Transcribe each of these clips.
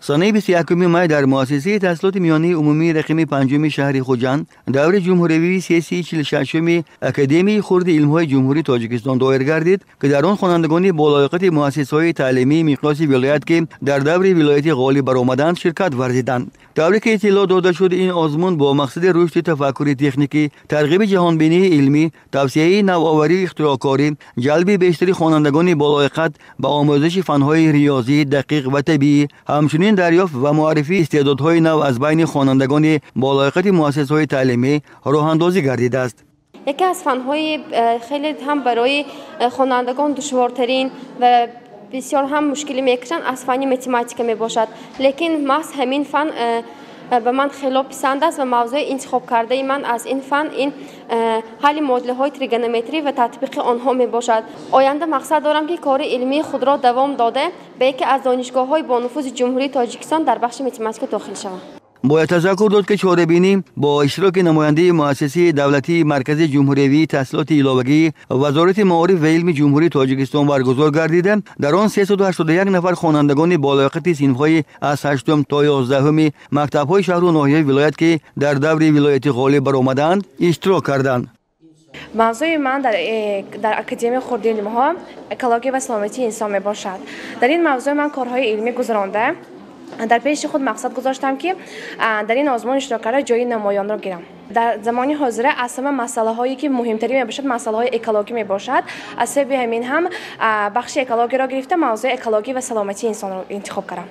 سانه 21 می در مؤسسه تحصیلات میانی عمومی رقم 5 شهر خوجند دور جمهوری سیاسی 46 اکادمی خرد علم‌های جمهوری تاجیکستان دایر گردید که در آن خوانندگان بالایقت مؤسسه‌های تعلیمی مقیاس ولایت که در دور ولایتی غالب برآمدند شرکت ورزیدند. طوری که اطلاع داده شد این آزمون با مقصد رشد تفکر تکنیکی، ترغیب جهانبینی علمی، توسعه نوآوری و اختراعکاری، جلب بیشتر خوانندگان بالایقت به آموزش فن‌های ریاضی دقیق و طبیعی، همچنین دریافت و معرفی استعدادهای نو از بین خوانندگان بالایقت مؤسسه‌های تعلیمی راه اندازی گردیده است. یکی از فن‌های خیلی هم برای خوانندگان دشوارترین و بسیار هم مشکلی میکشند از فن متماتیک می باشد، لیکن محض همین فن به من خیلی پسند است و موضوع انتخاب کرده من از این فن این حل معادله های تریگونومتری و تطبیق آنها می باشد. آینده مقصد دارم که کار علمی خود را دوام داده به یکی از دانشگاه های با نفوذ جمهوری تاجیکستان در بخش متماتیک داخل شوم. باید تذکر داد که چاره‌بینی با اشتراک نماینده مؤسسه دولتی مرکز جمهوری تحصیلات علاوگی وزارت معارف و علم جمهوری تاجیکستان برگزار گردیده. در آن 381 نفر خوانندگان بالایقت صنف‌های از 8 تا 11 مکتب‌های شهر و ناحیه ولایت که در دور ولایتی غالب برآمدند اشتراک کردند. موضوع من در اکادمی خرد علم‌ها اکولوژی و سلامتی انسان می باشد. در این موضوع من کارهای علمی گذرانده در پیش خود مقصد گذاشتم که در این آزمون اشتراک کرده جای نمایان را گیرم. در زمان حاضر اصلا مسئله هایی که مهمتری می باشد مسئله های اکولوژی می باشد. از سبب همین هم بخش اکولوژی را گرفته موضوع اکولوژی و سلامتی انسان را انتخاب کردم.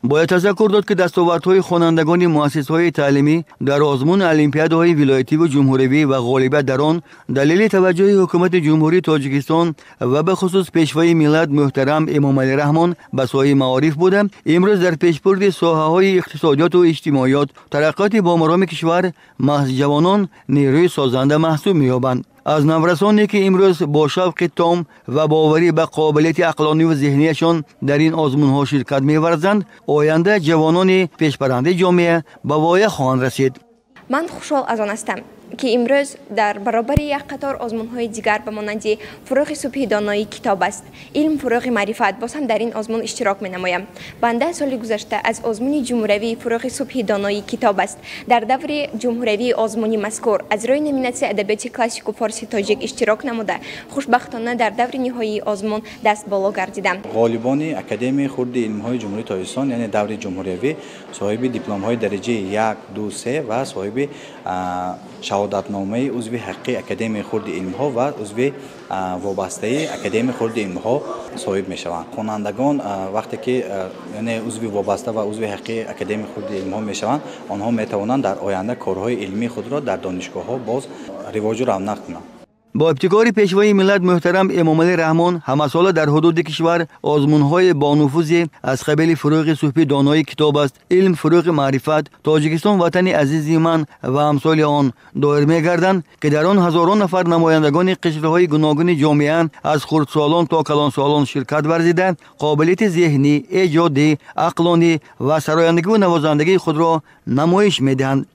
باید تذکر داد که دستاوردهای خوانندگان مؤسسه‌های تعلیمی در آزمون المپیادهای ولایتی و جمهوری و غالبیت در آن دلیل توجه حکومت جمهوری تاجیکستان و به خصوص پیشوای ملت محترم امام علی رحمان به سایه معارف بوده. امروز در پیشبرد ساحه‌های اقتصادیات و اجتماعیات ترقیات با مرام کشور محض جوانان نیروی سازنده محسوب می‌یابند. از نورسانی که امروز با شوق تام و باوری به قابلیت عقلانی و ذهنیشان در این آزمون‌ها شرکت می‌ورزند، آینده جوانان پیشبرنده جامعه به وایه خواهند رسید. من خوشحال از آن هستم که امروز در برابر یک قطار آزمون‌های دیگر به مانند فروغ صبح دانایی کتاب است، علم فروغ معرفت باز هم در این آزمون اشتراک می‌نمایم. بنده سال گذشته از آزمون جمهوری فروغ صبح دانایی کتاب است در دور جمهوری آزمونی مذکور از روی نومیناسیون ادبیات کلاسیک و فارسی تاجیک اشتراک نموده خوشبختانه در دور نهایی آزمون دست بالا گردیدم. غالبان اکادمی خرد علم‌های جمهوری تاجیکستان یعنی دور جمهوری صاحب دیپلم‌های درجه 1 2 3 و صاحب شهادتنامه عضو حقیقی اکادمی خرد علم‌ها و عضو وابسته اکادمی خرد علم‌ها صاحب می‌شوند. خوانندگان وقتی که یعنی عضو وابسته و عضو حقیقی اکادمی خرد علم‌ها می‌شوند، آنها می‌توانند در آینده کارهای علمی خود را در دانشگاه‌ها باز رواج و رونق کنند. با ابتکار پیشوای ملت محترم امام علی رحمان همه ساله در حدود کشور آزمون‌های با نفوذ از قبیل فروغ صبح دانایی کتاب است، علم فروغ معرفت تاجیکستان وطن عزیزی من و امثال آن دایر می‌گردند که در آن هزاران نفر نمایندگان قشرهای گوناگون جامعه از خردسالان تا کلانسالان شرکت ورزیده قابلیت ذهنی، ایجادی، عقلانی و سرایندگی و نوازندگی خود را نمایش می‌دهند.